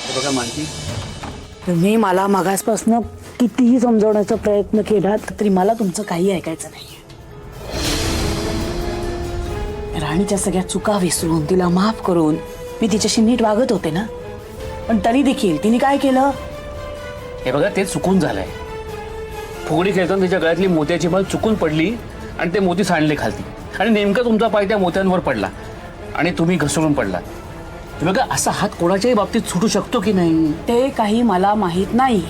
बघा मानसी, तुम्ही मला मागासपासून कितीही समजवण्याचा प्रयत्न केला तरी मला तुमचं काही ऐकायचं नाहीये. राणीच्या सगळ्या चुका विसरून तिला माफ करून मी तिच्याशी नीट वागत होते ना, पण तरी देखील तिने काय केलं? हे बघा ते चुकून झालंय. फुगडी खेळताना तिच्या गळ्यातली मोत्याची माळ चुकून पडली आणि ते मोती सांडले खालती आणि नेमका तुमचा पाय त्या मोत्यांवर पडला आणि तुम्ही घसरून पडला. बघा असा हात कोणाच्याही बाबतीत सुटू शकतो की नाही ते काही मला माहित नाही.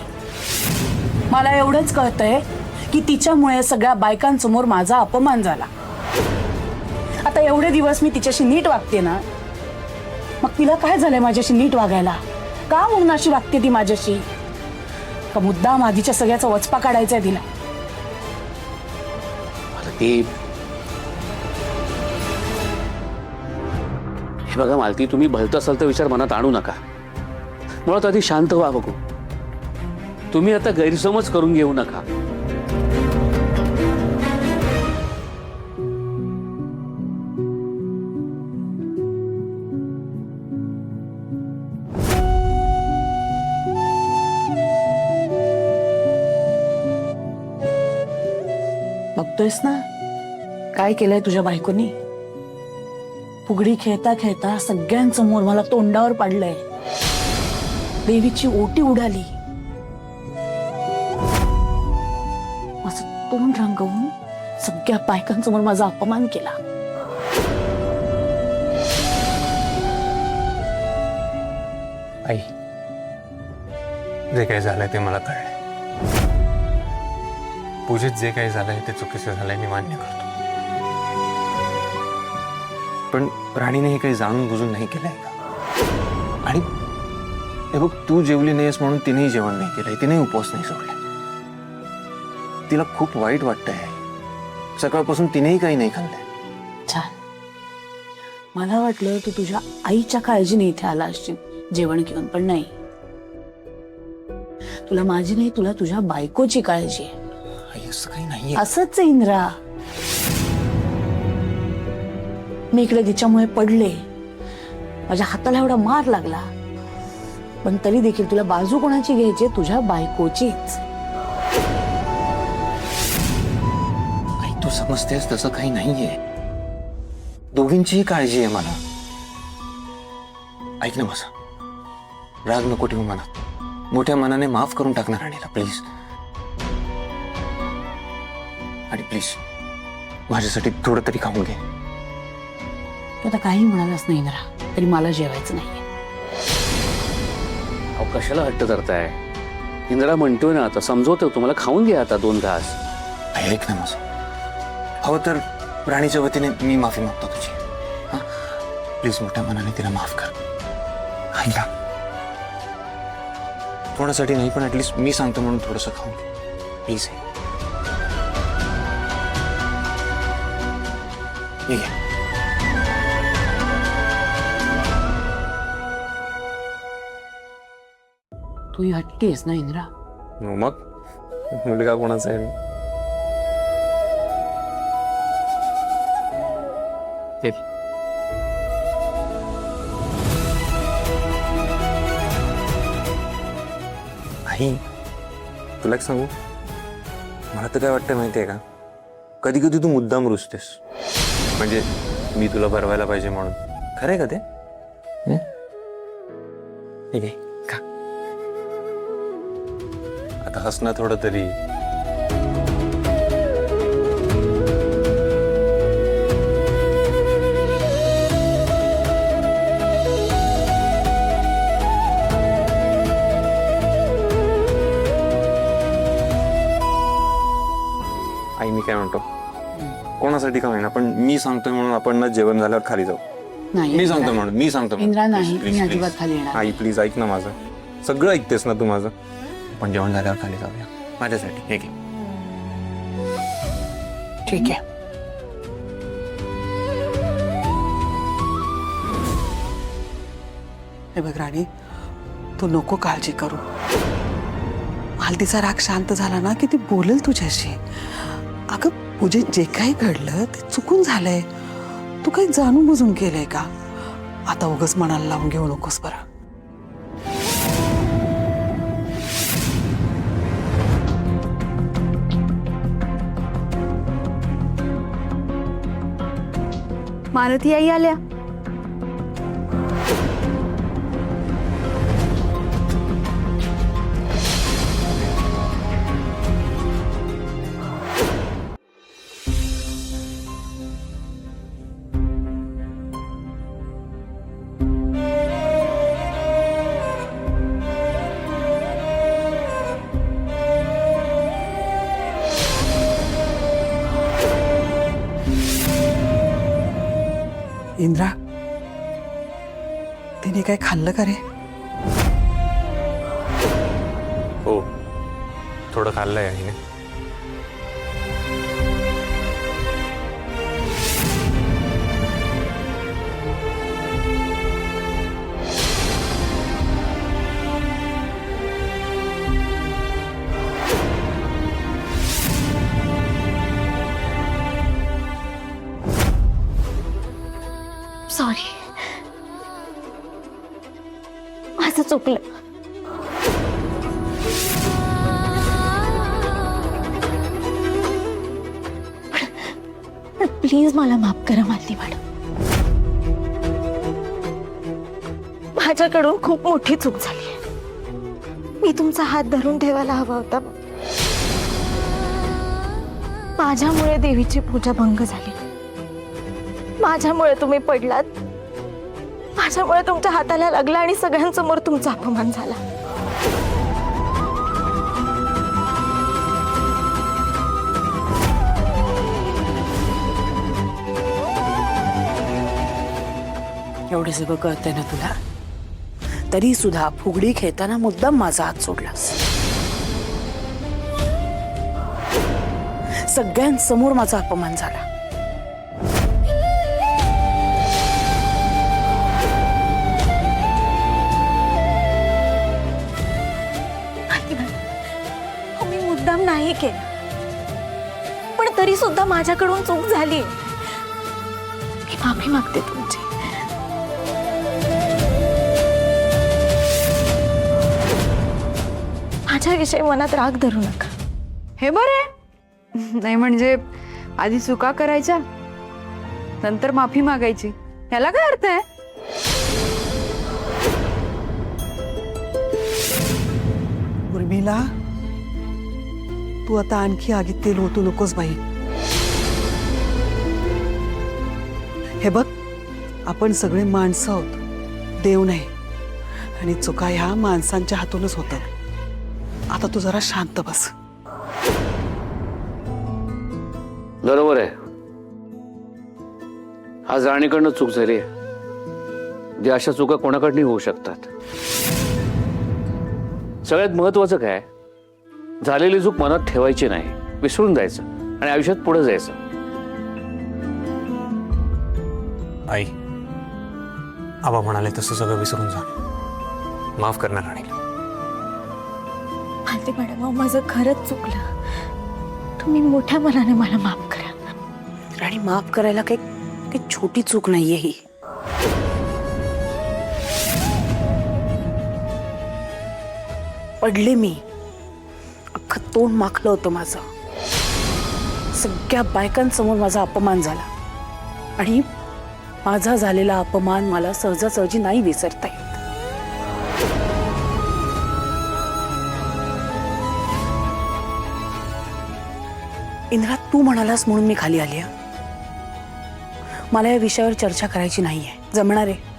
मला एवढंच कळतंय की तिच्यामुळे सगळ्या बायकांसमोर माझा अपमान झाला. आता एवढे दिवस मी तिच्याशी नीट वागते ना, मग तिला काय झालंय माझ्याशी नीट वागायला? का म्हणून अशी वागते ती माझ्याशी? का मुद्दाम आधीच्या सगळ्याचा वचपा काढायचा आहे तिला? आता ते हे बघा मालती, तुम्ही भलतं सलतं विचार मनात आणू नका. मुळात आधी शांत व्हा बघू. तुम्ही आता गैरसमज करून घेऊ नका. बघतोयस ना काय केलंय तुझ्या बायकोनी? फुगडी खेळता खेळता सगळ्यांसमोर मला तोंडावर पाडलंय. देवीची ओटी उडाली. माझं तोंड रंगवून सगळ्या बायकांसमोर माझा अपमान केला. आई, जे काही झालंय ते मला कळलंय. पूजेत जे काही झालंय ते चुकीचं झालंय मी मान्य करतो. पण राणीने हे काही जाणून बुजून नाही केलंय का? आणि हे बघ, तू जेवली नाहीस म्हणून तिनेही जेवण नाही केलंय, तिनेही उपवास नाही सोडलाय. तिला खूप वाईट वाटतंय. सकाळपासून तिनेही काही नाही खाल्लंय. छान. मला वाटलं तू तुझ्या आईच्या काळजीने इथे आला असशील जेवण घेऊन, पण नाही. तुला माझी नाही, तुला तुझ्या बायकोची काळजी आहे. आई, असं काही नाहीये. असंच आहे इंद्रा. मी इकडे तिच्यामुळे पडले, माझ्या हाताला एवढा मार लागला, पण तरी देखील तुला बाजू कोणाची घ्यायची? तुझ्या बायकोचीच. आई, तू समजतेस तसं काही नाहीये. दोघींचीही काळजी आहे मला. ऐक ना माझं, राग नको ठेवू मनात. मोठ्या मनाने माफ करून टाकणार राणीला प्लीज. आणि प्लीज माझ्यासाठी थोडं तरी खाऊन घे. तू आता काही म्हणालास नाही इंद्रा, तरी मला जेवायचं नाहीये. अहो कशाला हट्ट करताय? इंद्रा म्हणतोय ना, आता समजवतोय तुम्हाला. खाऊन घ्या आता 2 घास. आई, ऐक ना माझं, हवं तर राणीच्या वतीने मी माफी मागतो तुझी. हा प्लीज, मोठ्या मनाने तिला माफ कर. ऐक ना, कोणासाठी नाही पण ऍटलीस्ट मी सांगतो म्हणून थोडंसं खाऊन घे प्लीज. हे घे. तू हट्टी आहेस ना इंद्रा? मग मुलगा कोणाचा आहे? ते आई, तुला एक सांगू, मला तर काय वाटतं माहितीये का, कधी कधी तू मुद्दाम रुसतेस. म्हणजे मी तुला भरवायला पाहिजे म्हणून. खरंय का ते? ठीक आहे का? आता हस ना थोडं तरी. आई, मी काय म्हणतो, कोणासाठी का होईना पण मी सांगतोय म्हणून आपण ना जेवण झाल्यावर खाली जाऊ. नाही मी सांगतो म्हणून, मी सांगतो इंद्रा नाही, Please, मी please, अजिबात please. खाली येणार. आई प्लीज ऐक ना माझं. सगळं ऐकतेस ना तू माझं. पण जेवण झाल्यावर खाली जाऊया माझ्यासाठी. हे घे. ठीक आहे. हे बघ राणी, तू नको काळजी करू. मालतीचा राग शांत झाला ना की ती बोलेल तुझ्याशी. अगं पूजेत जे काही घडलं ते चुकून झालंय. तू काही जाणून बुजून केलंय का? आता उगाच मनाला लावून घेऊ नकोस बरं. मारुती आई आल्या. इंद्रा, तिने काय खाल्लं का रे? हो, थोडं खाल्लंय आईने. सॉरी, माझं चुकलं. पण प्लीज मला माफ करा मालती मॅडम. माझ्याकडून खूप मोठी चूक झाली. मी तुमचा हात धरून ठेवायला हवा होता. माझ्यामुळे देवीची पूजा भंग झाली. माझ्यामुळे तुम्ही पडलात. माझ्यामुळे तुमच्या हाताला लागला आणि सगळ्यांसमोर तुमचा अपमान झाला. एवढे सगळं कळतंय ना तुला, तरी सुद्धा फुगडी खेळताना मुद्दाम माझा हात सोडलास. सगळ्यांसमोर माझा अपमान झाला. मी मुद्दाम नाही केलं, पण तरी सुद्धा माझ्याकडून चूक झाली. मी माफी मागते तुमची. माझ्याविषयी मनात राग धरू नका. हे बरं नाही, म्हणजे आधी चुका करायच्या नंतर माफी मागायची, याला काय अर्थ आहे? उर्मिला, तू आता आणखी आगीत तेल ओतू नकोस बाई. हे बघ, आपण सगळे माणसं आहोत, देव नाही. आणि चुका ह्या माणसांच्या हातूनच होतात. आता तू जरा शांत बस. बरोबर आहे. आज राणीकडनं चूक झाली. जे अशा चुका कोणाकडनंही होऊ शकतात. सगळ्यात महत्वाचं काय, झालेली चूक मनात ठेवायची नाही, विसरून जायचं आणि आयुष्यात पुढे जायचं. आई, आबा म्हणाले तसं सगळं विसरून जा. माफ करणार राणीला. मालती मॅडम, माझं खरंच चुकलं. तुम्ही मोठ्या मनाने मला माफ करा. आणि माफ करायला काही छोटी चूक नाहीये ही. पडले मी, अख्खं तोंड माखलं होतं माझं. सगळ्या बायकांसमोर माझा अपमान झाला. आणि माझा झालेला अपमान मला सहजासहजी नाही विसरता येत. इंद्रा, तू म्हणालास म्हणून मी खाली आली. मला या विषयावर चर्चा करायची नाहीये. जमणार आहे?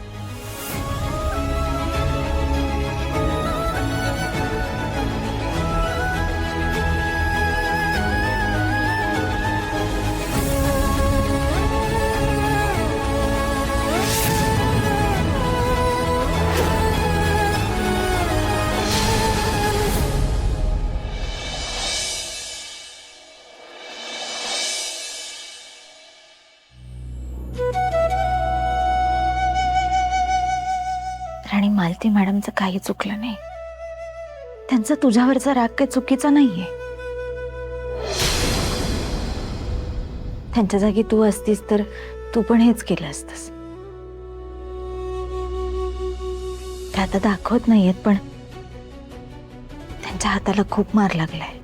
आणि मालती मॅडमचं काही चुकलं नाही. त्यांचा तुझ्यावरचा राग काही चुकीचा नाहीये. त्यांच्या जागी तू असतीस तर तू पण हेच केलं असतंस. ते आता दाखवत नाहीयेत, पण त्यांच्या हाताला खूप मार लागलाय.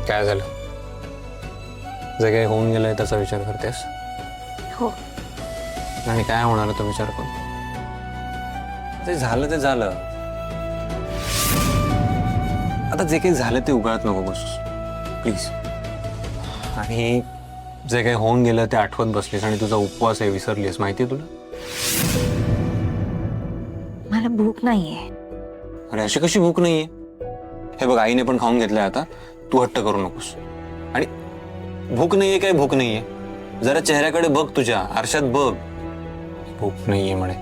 काय झालं? जे काही होऊन गेलंय त्याचा विचार करतेस? हो. आणि काय होणार आहे तो विचार करून? ते झालं ते झालं. आता जे काही झालं ते उगाळत नको बसूस प्लीज. आणि जे काही होऊन गेलं ते आठवत बसलीस आणि तुझा उपवास आहे विसरलीस, माहितीये तुला? मला भूक नाहीये. अरे अशी कशी भूक नाहीये? हे बघ, आईने पण खाऊन घेतलंय आता, तू हट्ट करू नकोस. आणि भूक नाहीये काय भूक नाहीये? जरा चेहऱ्याकडे बघ, तुझ्या आरशात बघ. भूक नाहीये म्हणे.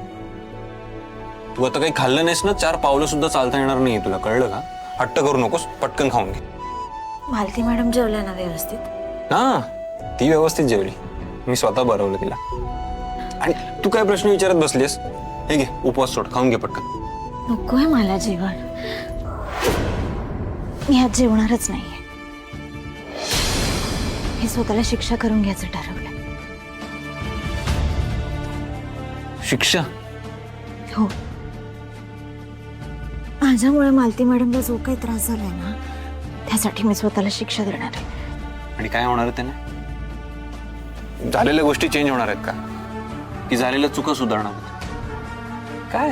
तू आता काही खाल्लं नाहीस ना, 4 पावलं सुद्धा चालता येणार नाहीये तुला, कळलं का? हट्ट करू नकोस, पटकन खाऊन घे. मालती मॅडम जेवल्या ना व्यवस्थित? हा, ती व्यवस्थित जेवली. मी स्वतः भरवलं तिला. आणि तू काय प्रश्न विचारत बसलीस? हे घे, उपवास सोड, खाऊन घे पटकन. नकोय मला जेवण. मी आज जेवणारच नाहीये. मी स्वतःला शिक्षा करून घ्यायचं ठरवलं. शिक्षा? हो. माझ्यामुळे मालती मॅडमला जो काही त्रास झालाय ना, त्यासाठी मी स्वतःला शिक्षा देणार आहे. आणि काय होणार आहे त्याने? झालेल्या गोष्टी चेंज होणार आहेत का? की झालेल्या चुका सुधारणार आहेत? काय?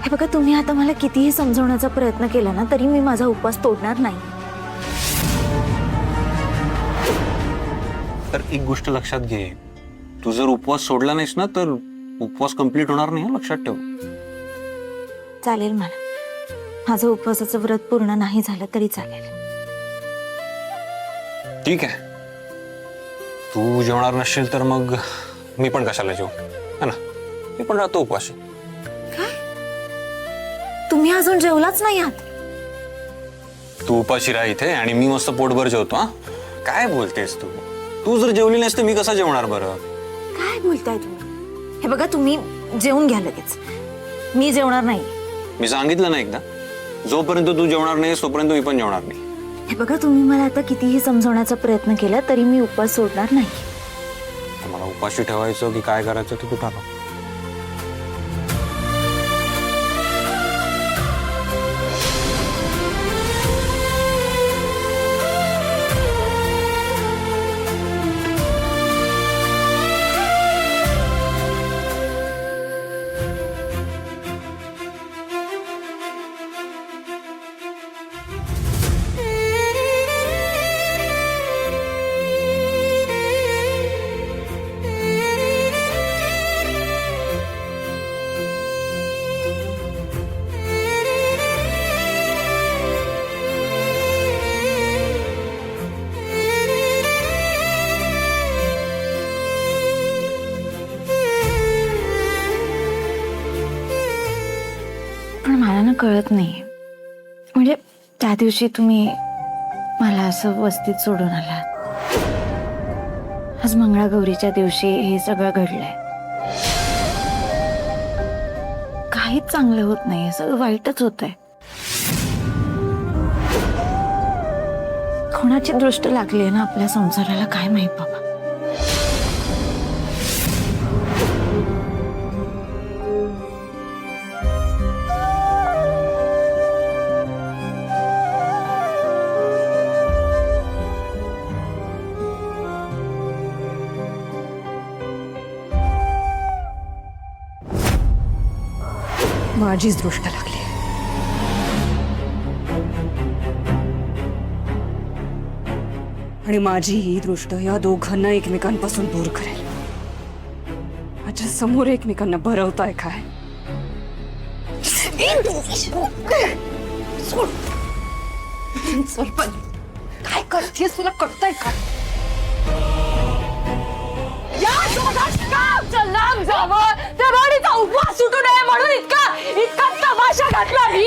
हे बघा, तुम्ही आता मला कितीही समजवण्याचा प्रयत्न केला ना, तरी मी माझा उपवास तोडणार नाही. तर एक गोष्ट लक्षात घे, तू जर उपवास सोडला नाहीस ना तर उपवास कंप्लीट होणार नाही, हा लक्षात ठेव. चालेल, मला माझं उपवासाचं व्रत पूर्ण नाही झालं तरी चालेल. ठीक आहे, तू जेवणार नसशील तर मग मी पण कशाला जेवू, है ना? मी पण राहतो उपवाशी. तुम्ही अजून जेवलाच नाही आहात. तू उपाशी राह इथे आणि मी मस्त पोटभर जेवतो. हा, काय बोलतेस तू? तू जर जेवली नाहीस तर मी कसा जेवणार बरं? काय बोलताय तुम्ही? हे बघा, तुम्ही जेवून घ्या लगेच. मी जेवणार नाही. मी सांगितलं ना एकदा, जोपर्यंत तू जेवणार नाही तोपर्यंत मी पण जेवणार नाही. हे बघा, तुम्ही मला आता कितीही समजवण्याचा प्रयत्न केला तरी मी उपवास सोडणार नाही. मला उपाशी ठेवायचं की काय करायचं ते तू ठरव. पण मला ना कळत नाही, म्हणजे त्या दिवशी तुम्ही मला असं वस्तीत सोडून आला. आज मंगळागौरीच्या दिवशी हे सगळं घडलंय. काहीच चांगलं होत नाही, सगळं वाईटच होतंय. कोणाची दृष्ट लागली ना आपल्या संसाराला, काय माहित बाबा. माझीच दृष्ट लागली. आणि माझी ही दृष्ट या दोघांना एकमेकांपासून दूर करेल. माझ्या समोर एकमेकांना भरवताय काय? काय करतेस, तुला कळतंय का? उपवास सुटू नये म्हणून इतका तमाशा घातला मी.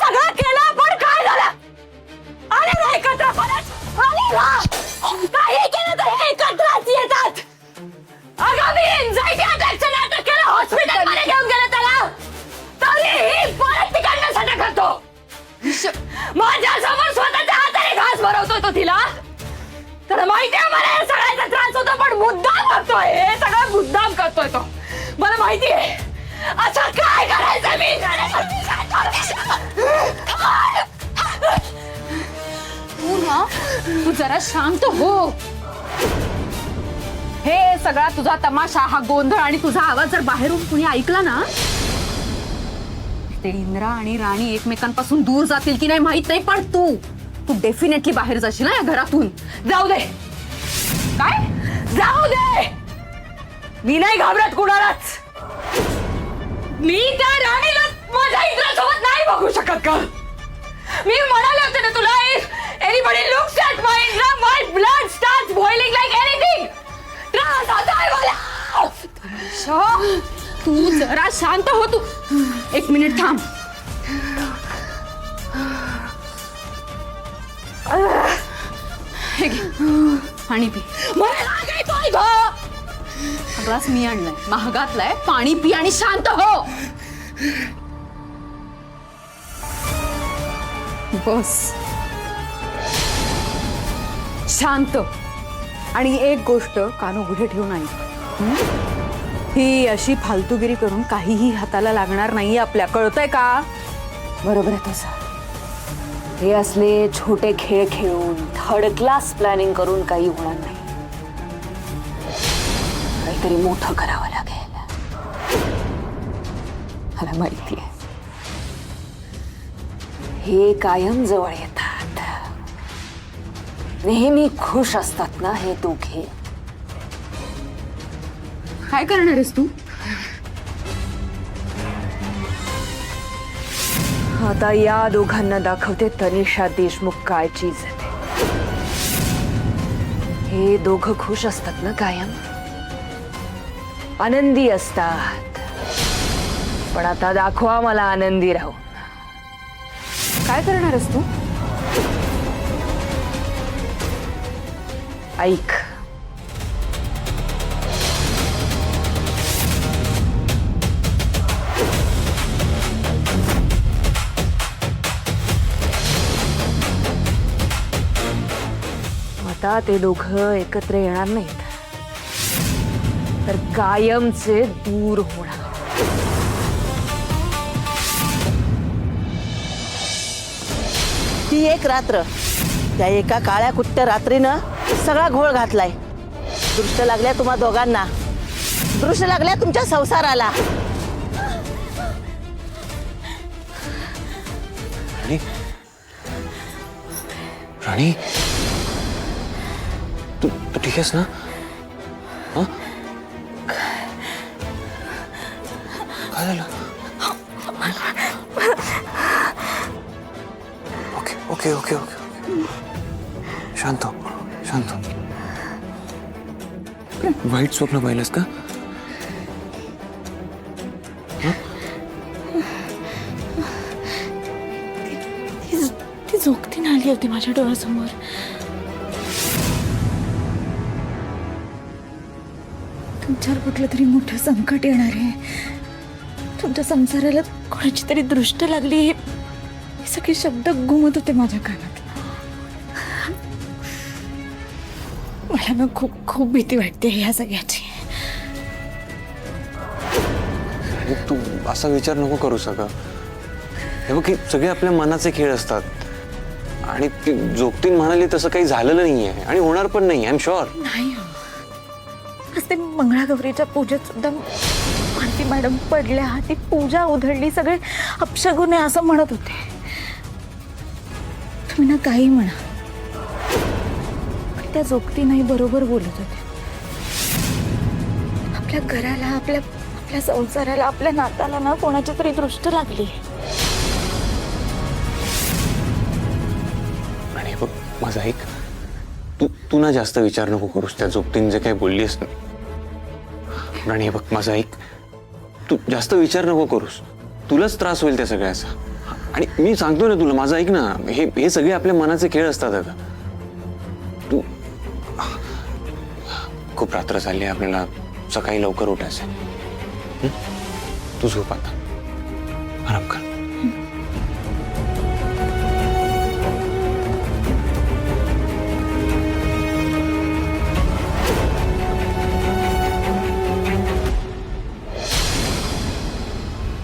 सगळं केलं पण काय झालं? अरे नाही एकत्र काही केलं तर हे एकत्रच येतात. अगं मी एन्झायटी अटॅकचं नाटक केलं, हॉस्पिटलमध्ये घेऊन गेलं त्याला, तरीही परत तिकडनं सटक करतो. माझ्या समोर स्वतःच्या हाताने घास भरवतोय तो तिला. त्याला माहितीये मला या सगळ्याचा त्रास होतो, पण मुद्दाम करतोय. हे सगळं मुद्दाम करतोय तो, मला माहितीये. असं काय करायचं मी? तू ना जरा शांत हो. हे सगळा तुझा तमाशा, हा गोंधळ आणि तुझा आवाज जर बाहेरून कुणी ऐकला ना, ते इंद्रा आणि राणी एकमेकांपासून दूर जातील की नाही माहित नाही, पण तू डेफिनेटली बाहेर जाशील ना या घरातून. जाऊ दे. काय? जाऊ दे. मी नाही घाबरत कुणालाच. मी त्या राणीला माझ्या इंद्रासोबत नाही बघू शकत का? मी म्हणाले होते ना तुला, anybody looks at my Indra, my blood starts boiling like anything. त्रास होतोय मला. तू जरा शांत हो. तू एक मिनिट थांब. हे घे, पाणी पी. हा ग्लास मी आणलाय, महागातलाय. पाणी पी आणि शांत हो. बस शांत. आणि एक गोष्ट कान उघडे ठेवून ऐक. ही अशी फालतूगिरी करून काहीही हाताला लागणार नाहीये आपल्या. कळतंय का? बरोबर आहे तसं. हे असले छोटे खेळ खेळून थर्ड क्लास प्लॅनिंग करून काही होणार नाही. काहीतरी मोठं करावं लागेल. मला माहिती आहे हे कायम जवळ येतात. नेहमी खुश असतात ना हे दोघे. काय करणार आहेस तू? आता या दोघांना दाखवते तनिषा देशमुख काय चीज आहे. हे दोघं खुश असतात ना कायम, आनंदी असतात. पण आता दाखवा मला आनंदी राहू. काय करणार आहेस तू? ऐक. आता ते दोघं एकत्र येणार नाहीत, तर कायमचे दूर होणार. ती एक रात्र, त्या एका काळ्या कुट्ट रात्रीनं सगळा घोळ घातलाय. दृष्ट लागल्या तुम्हा दोघांना, दृष्ट लागल्या तुमच्या संसाराला. राणी, राणी, तू तू ठीक आहेस ना? हा? काय झालं? Okay okay okay okay. शांत हो, शांत हो. वाईट स्वप्न पाहिलंस का? ती झोकतीन आली होती माझ्या डोळ्यासमोर. तुमच्यावर कुठलं तरी मोठं संकट येणार आहे, तुमच्या संसाराला कोणाची तरी दृष्ट लागली, हे सगळे शब्द घुमत होते माझ्या कानात. मला ना खूप खूप भीती वाटते ह्या सगळ्याची. आणि तू असा विचार नको करू सगळं. हे बघ, सगळे आपल्या मनाचे खेळ असतात. आणि ती जोगतीन म्हणाली तसं काही झालेलं नाहीये आणि होणार पण नाही. I am sure. नाही हो, आज ते मंगळागौरीच्या पूजेत सुद्धा मालती मॅडम पडल्या, ती पूजा उधळली, सगळे अपशगुन आहे असं म्हणत होते. तुम्ही ना काही म्हणा, पण त्या जोगती नाही बरोबर बोलत होते. आपल्या घराला, आपल्या संसाराला, आपल्या नाताला ना कोणाची तरी दृष्ट लागली. आणि बघ माझा ऐक, तू ना जास्त विचार नको करूस त्या जोगतीने जे काही बोललीस ना. आणि हे बघ माझा ऐक, तू जास्त विचार नको करूस. तुलाच त्रास होईल त्या सगळ्याचा. आणि मी सांगतो ना तुला, माझं ऐक ना, हे सगळे आपल्या मनाचे खेळ असतात. अगं तू, खूप रात्र झाली, आपल्याला सकाळी लवकर उठायचंय. तू झोप आता, आराम कर.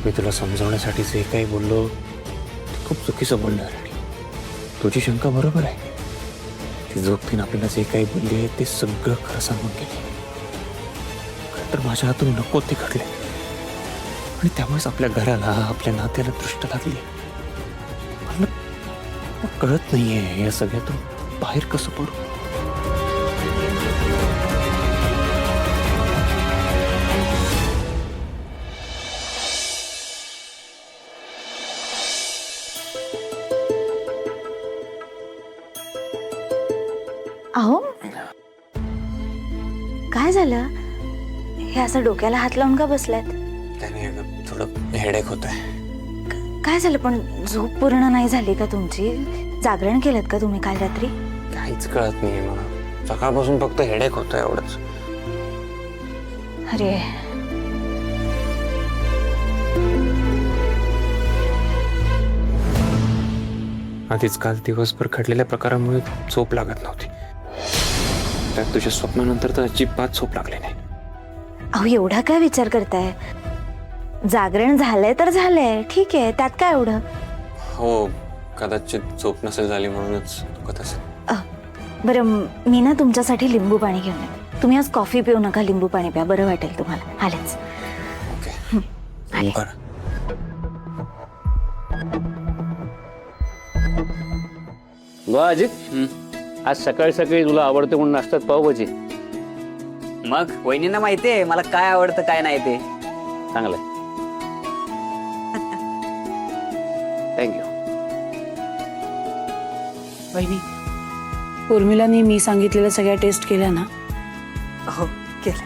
मी तुला समजावण्यासाठी जे काही बोललो ते खूप चुकीचं बोललो. तुझी शंका बरोबर आहे. ती ती जोगतीन आपल्याला जे काही बोलली आहे ते सगळं खरं सांगून गेली. खरं तर माझ्या हातून नको ते घडले आणि त्यामुळेच आपल्या घराला आपल्या नात्याला दृष्ट लागली. मला कळत नाहीये या सगळ्यातून बाहेर कसं पडू. अहो काय झालं हे असं डोक्याला हात लावून का बसलात? त्याने थोडं हेडेक होत आहे. काय झालं पण झोप पूर्ण नाही झाली का तुमची? जागरण केलं का तुम्ही काल रात्री? काहीच कळत नाहीये मला. सकाळपासून फक्त हेडेक होतं एवढंच. अरे आधीच काल दिवसभर घडलेल्या प्रकारामुळे झोप लागत नव्हती. त्यात तुझ्या स्वप्नानंतर तर अजिबात झोप लागली नाही. अहो एवढा काय विचार करताय? जागरण झालंय तर झालंय, ठीक आहे, त्यात काय एवढं? हो कदाचित झोप नसेल झाली म्हणूनच दुखत असेल. बरं मी ना तुमच्यासाठी लिंबू पाणी घेऊन येते. तुम्ही आज कॉफी पिऊ नका, लिंबू पाणी प्या, बरं वाटेल तुम्हाला. आलेच. ओके बरं. वा अजित, आज सकाळी सकाळी तुला आवडते म्हणून नाश्त्यात पावभाजी. मग वहिनींना माहितीये मला काय आवडतं काय नाही ते. चांगलंय, थँक्यू. वहिनी, उर्मिलाने मी सांगितलेल्या सगळ्या टेस्ट केल्या ना? हो केलं.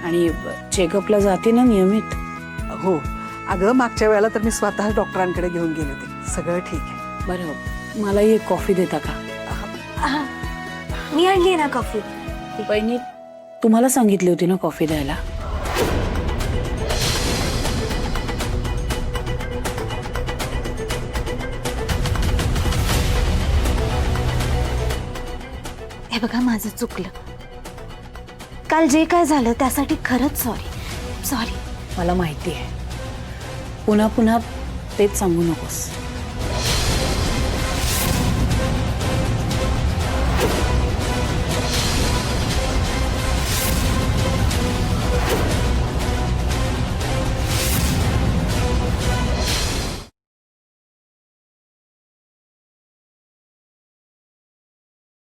आणि चेकअपला जाते ना नियमित? हो अगं मागच्या वेळेला तर मी स्वतः डॉक्टरांकडे घेऊन गेले होते. सगळं ठीक आहे. बरं, मलाही एक कॉफी देता का? मी आणली ना कॉफी. वहिनी, तुम्हाला सांगितली होती ना कॉफी द्यायला? हे बघा माझं चुकलं. काल जे काय झालं त्यासाठी खरंच सॉरी. मला माहिती आहे, पुन्हा पुन्हा तेच सांगू नकोस.